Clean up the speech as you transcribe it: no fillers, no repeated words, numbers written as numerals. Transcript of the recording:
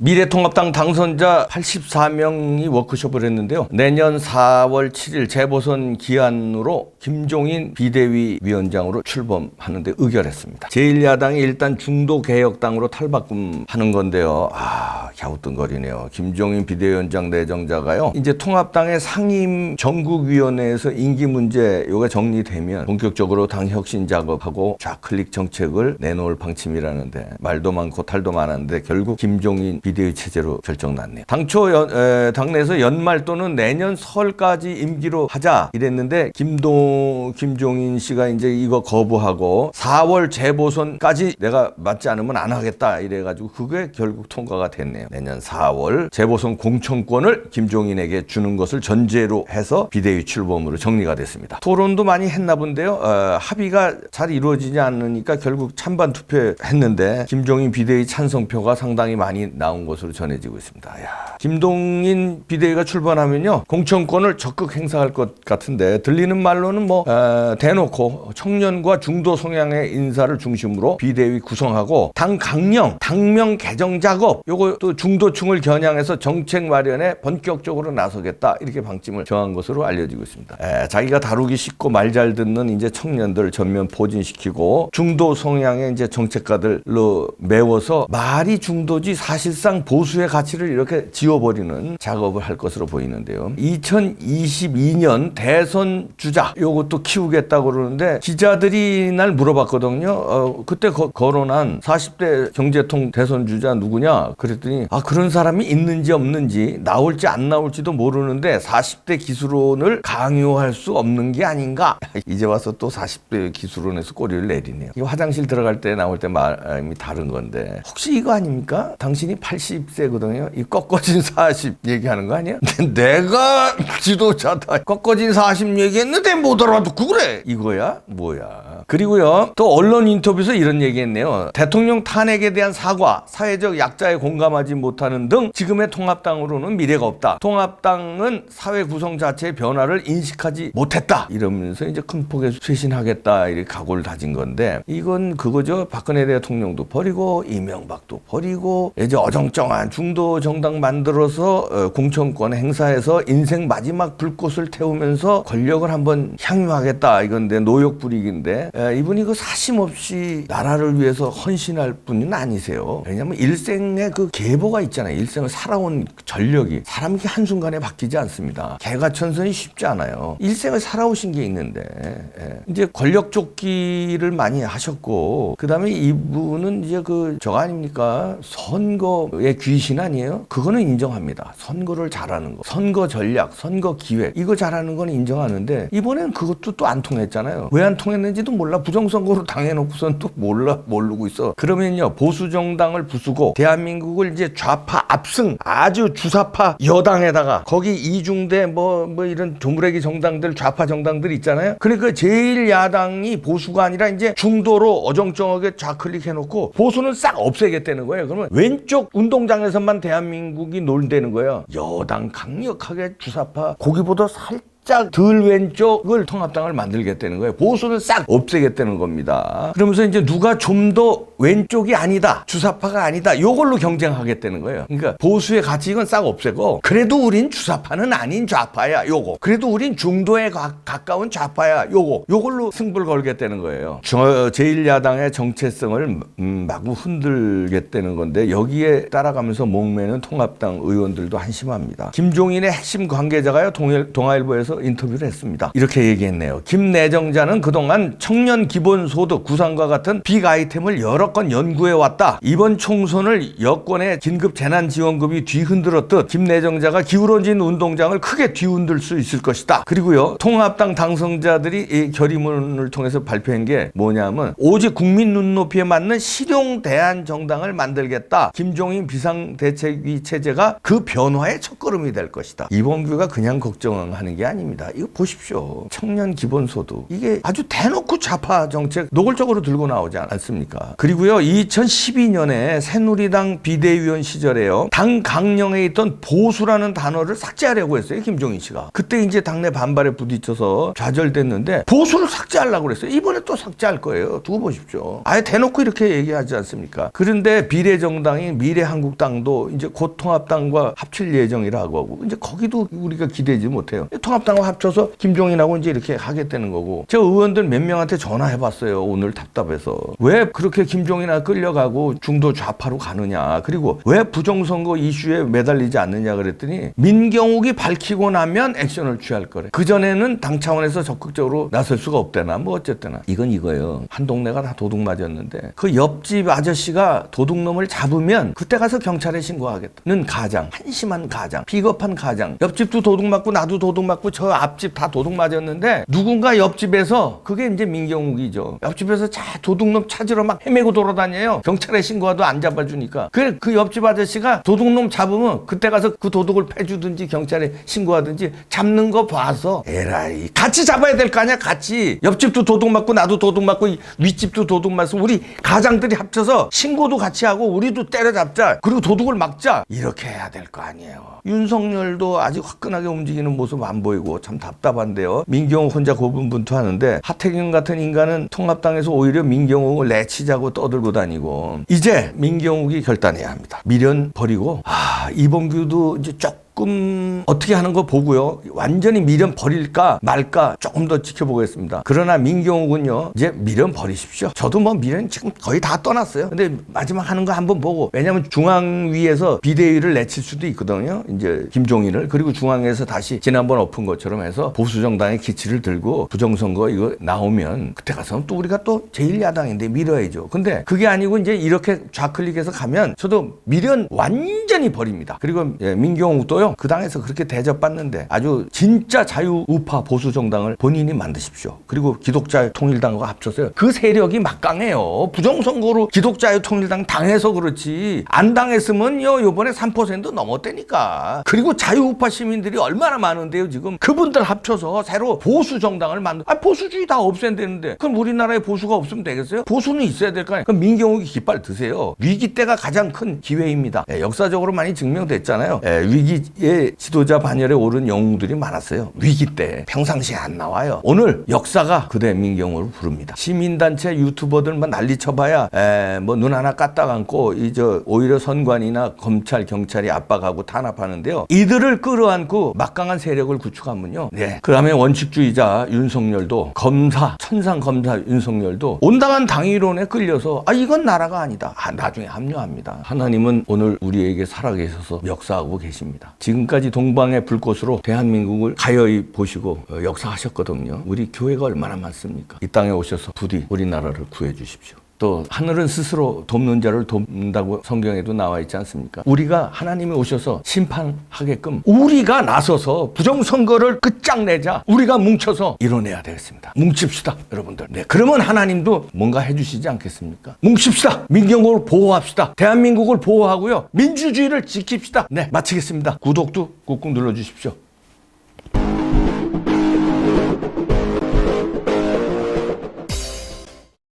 미래통합당 당선자 84명이 워크숍을 했는데요. 내년 4월 7일 재보선 기한으로 김종인 비대위 위원장으로 출범하는데 의결했습니다. 제1야당이 일단 중도개혁당으로 탈바꿈하는 건데요. 갸우뚱거리네요. 김종인 비대위원장 내정자가요. 이제 통합당의 상임 전국위원회에서 임기 문제 요가 정리되면 본격적으로 당 혁신 작업하고 좌클릭 정책을 내놓을 방침이라는데 말도 많고 탈도 많았는데 결국 김종인 비대위 체제로 결정났네요. 당초 당내에서 연말 또는 내년 설까지 임기로 하자 이랬는데 김종인 씨가 이제 이거 거부하고 4월 재보선까지 내가 맞지 않으면 안 하겠다 이래가지고 그게 결국 통과가 됐네요. 내년 4월 재보선 공천권을 김종인에게 주는 것을 전제로 해서 비대위 출범으로 정리가 됐습니다. 토론도 많이 했나 본데요. 합의가 잘 이루어지지 않으니까 결국 찬반 투표했는데 김종인 비대위 찬성표가 상당히 많이 나온 것으로 전해지고 있습니다. 김종인 비대위가 출범하면요 공천권을 적극 행사할 것 같은데 들리는 말로는 대놓고 청년과 중도 성향의 인사를 중심으로 비대위 구성하고 당 강령, 당명 개정 작업 요거 또 중도층을 겨냥해서 정책 마련에 본격적으로 나서겠다 이렇게 방침을 정한 것으로 알려지고 있습니다. 자기가 다루기 쉽고 말 잘 듣는 이제 청년들 전면 포진시키고 중도 성향의 이제 정책가들로 메워서 말이 중도지 사실상 보수의 가치를 이렇게 지워버리는 작업을 할 것으로 보이는데요. 2022년 대선 주자 요것도 키우겠다고 그러는데 기자들이 날 물어봤거든요. 그때 거론한 40대 경제통 대선 주자 누구냐 그랬더니 그런 사람이 있는지 없는지 나올지 안 나올지도 모르는데 40대 기술론을 강요할 수 없는 게 아닌가. 이제 와서 또 40대 기술론에서 꼬리를 내리네요. 이 화장실 들어갈 때 나올 때 말이 다른 건데 혹시 이거 아닙니까? 당신이 80세거든요. 이 꺾어진 40 얘기하는 거 아니야? 내가 지도자다. 꺾어진 40 얘기했는데 못 알아듣고 그래. 이거야? 뭐야? 그리고요. 또 언론 인터뷰에서 이런 얘기했네요. 대통령 탄핵에 대한 사과, 사회적 약자에 공감하지 못하는 등 지금의 통합당으로는 미래가 없다. 통합당은 사회 구성 자체의 변화를 인식하지 못했다. 이러면서 이제 큰 폭의 쇄신하겠다 이렇게 각오를 다진 건데 이건 그거죠. 박근혜 대통령도 버리고 이명박도 버리고 이제 어정쩡한 중도 정당 만들어서 공천권 행사해서 인생 마지막 불꽃을 태우면서 권력을 한번 향유하겠다 이건데 노역 불이기인데 이분이 그 사심 없이 나라를 위해서 헌신할 분은 아니세요. 왜냐하면 일생의 그 계보가 있잖아요. 일생을 살아온 전력이 사람이 한순간에 바뀌지 않습니다. 개가천선이 쉽지 않아요. 일생을 살아오신 게 있는데 이제 권력 쫓기를 많이 하셨고 그 다음에 이분은 이제 저거 아닙니까? 선거의 귀신 아니에요? 그거는 인정합니다. 선거를 잘하는 거, 선거 전략, 선거 기획 이거 잘하는 건 인정하는데 이번엔 그것도 또 안 통했잖아요. 왜 안 통했는지도 몰라. 부정선거로 당해놓고선 또 모르고 있어. 그러면요 보수 정당을 부수고 대한민국을 이제 좌파 압승 아주 주사파 여당에다가 거기 이중대 이런 조무래기 정당들 좌파 정당들 있잖아요. 그러니까 제1야당이 보수가 아니라 이제 중도로 어정쩡하게 좌클릭 해놓고 보수는 싹 없애겠다는 거예요. 그러면 왼쪽 운동장에서만 대한민국이 놀대는 거예요. 여당 강력하게 주사파 고기보다 살짝 덜 왼쪽을 통합당을 만들겠다는 거예요. 보수는 싹 없애겠다는 겁니다. 그러면서 이제 누가 좀 더 왼쪽이 아니다, 주사파가 아니다, 요걸로 경쟁하겠다는 거예요. 그러니까 보수의 가치 이건 싹 없애고 그래도 우린 주사파는 아닌 좌파야, 요거. 그래도 우린 중도에 가까운 좌파야, 요걸로 승부를 걸겠다는 거예요. 제1야당의 정체성을 마구 흔들겠다는 건데 여기에 따라가면서 목매는 통합당 의원들도 한심합니다. 김종인의 핵심 관계자가요 동아일보에서 인터뷰를 했습니다. 이렇게 얘기했네요. 김 내정자는 그동안 청년 기본소득 구상과 같은 빅 아이템을 여러 건 연구해왔다. 이번 총선을 여권의 긴급 재난지원금이 뒤흔들었듯 김 내정자가 기울어진 운동장을 크게 뒤흔들 수 있을 것이다. 그리고요 통합당 당선자들이 이 결의문을 통해서 발표한 게 뭐냐면 오직 국민 눈높이에 맞는 실용 대안 정당을 만들겠다. 김종인 비상대책위 체제가 그 변화의 첫걸음이 될 것이다. 이범규가 그냥 걱정하는 게 아닙니다. 이거 보십시오. 청년 기본소득 이게 아주 대놓고 좌파 정책 노골적으로 들고 나오지 않습니까? 그리고 그리고요 2012년에 새누리당 비대위원 시절에요 당 강령에 있던 보수라는 단어를 삭제하려고 했어요 김종인 씨가. 그때 이제 당내 반발에 부딪혀서 좌절됐는데 보수를 삭제하려고 그랬어요. 이번에 또 삭제할 거예요. 두고 보십시오. 아예 대놓고 이렇게 얘기하지 않습니까? 그런데 비례정당인 미래한국당도 이제 곧 통합당과 합칠 예정이라고 하고 이제 거기도 우리가 기대지 못해요. 통합당과 합쳐서 김종인하고 이제 이렇게 하겠다는 거고. 제가 의원들 몇 명한테 전화해봤어요. 오늘 답답해서. 왜 그렇게 김종인아 끌려가고 중도 좌파로 가느냐. 그리고 왜 부정선거 이슈에 매달리지 않느냐 그랬더니 민경욱이 밝히고 나면 액션을 취할 거래. 그전에는 당 차원에서 적극적으로 나설 수가 없대나 뭐 어쨌거나. 이건 이거예요. 한 동네가 다 도둑 맞았는데 그 옆집 아저씨가 도둑놈을 잡으면 그때 가서 경찰에 신고하겠다는 가장, 한심한 가장, 비겁한 가장. 옆집도 도둑 맞고 나도 도둑 맞고 저 앞집 다 도둑 맞았는데 누군가 옆집에서 그게 이제 민경욱이죠. 옆집에서 도둑놈 찾으러 막 헤매고 돌아다녀요. 경찰에 신고해도 안 잡아주니까. 그 옆집 아저씨가 도둑놈 잡으면 그때 가서 그 도둑을 패주든지 경찰에 신고하든지 잡는 거 봐서 에라이 같이 잡아야 될 거 아니야. 같이 옆집도 도둑 맞고 나도 도둑 맞고 윗집도 도둑 맞고 우리 가장들이 합쳐서 신고도 같이 하고 우리도 때려잡자. 그리고 도둑을 막자. 이렇게 해야 될 거 아니에요. 윤석열도 아직 화끈하게 움직이는 모습 안 보이고 참 답답한데요. 민경욱 혼자 고분분투하는데 하태경 같은 인간은 통합당에서 오히려 민경욱을 내치자고 떠들고 다니고 이제 민경욱이 결단해야 합니다. 미련 버리고 이봉규도 이제 조금 어떻게 하는 거 보고요. 완전히 미련 버릴까 말까 조금 더 지켜보겠습니다. 그러나 민경욱은요. 이제 미련 버리십시오. 저도 뭐 미련 지금 거의 다 떠났어요. 근데 마지막 하는 거 한번 보고 왜냐하면 중앙위에서 비대위를 내칠 수도 있거든요. 이제 김종인을. 그리고 중앙에서 다시 지난번 엎은 것처럼 해서 보수정당의 기치를 들고 부정선거 이거 나오면 그때 가서는 또 우리가 또 제1야당인데 밀어야죠. 근데 그게 아니고 이제 이렇게 좌클릭해서 가면 저도 미련 완전히 버립니다. 그리고 민경욱도요. 그 당에서 그렇게 대접받는데 아주 진짜 자유우파 보수정당을 본인이 만드십시오. 그리고 기독자유통일당과 합쳐서요. 그 세력이 막강해요. 부정선거로 기독자유통일당 당해서 그렇지 안 당했으면요 요번에 3% 넘었다니까. 그리고 자유우파 시민들이 얼마나 많은데요 지금. 그분들 합쳐서 새로 보수정당을 보수주의 다 없앤다는데 그럼 우리나라에 보수가 없으면 되겠어요? 보수는 있어야 될 거 아니에요. 그럼 민경욱이 깃발 드세요. 위기 때가 가장 큰 기회입니다. 역사적으로 많이 증명됐잖아요. 위기의 지도자 반열에 오른 영웅들이 많았어요. 위기 때 평상시에 안 나와요. 오늘 역사가 그대 민경욱을 부릅니다. 시민단체 유튜버들만 난리 쳐봐야 뭐 눈 하나 까딱 않고 오히려 선관이나 검찰 경찰이 압박하고 탄압하는데요. 이들을 끌어안고 막강한 세력을 구축하면요. 그 다음에 원칙주의자 윤석열도 천상 검사 윤석열도 온당한 당위론에 끌려서 이건 나라가 아니다. 나중에 합류합니다. 하나님은 오늘 우리에게 살아계셔서 역사하고 계십니다. 지금까지 동방의 불꽃으로 대한민국을 가여이 보시고 역사하셨거든요. 우리 교회가 얼마나 많습니까? 이 땅에 오셔서 부디 우리나라를 구해 주십시오. 또 하늘은 스스로 돕는 자를 돕는다고 성경에도 나와 있지 않습니까? 우리가 하나님이 오셔서 심판하게끔 우리가 나서서 부정선거를 끝장내자. 우리가 뭉쳐서 이뤄내야 되겠습니다. 뭉칩시다 여러분들. 그러면 하나님도 뭔가 해주시지 않겠습니까? 뭉칩시다. 민경국을 보호합시다. 대한민국을 보호하고요. 민주주의를 지킵시다. 마치겠습니다. 구독도 꾹꾹 눌러주십시오.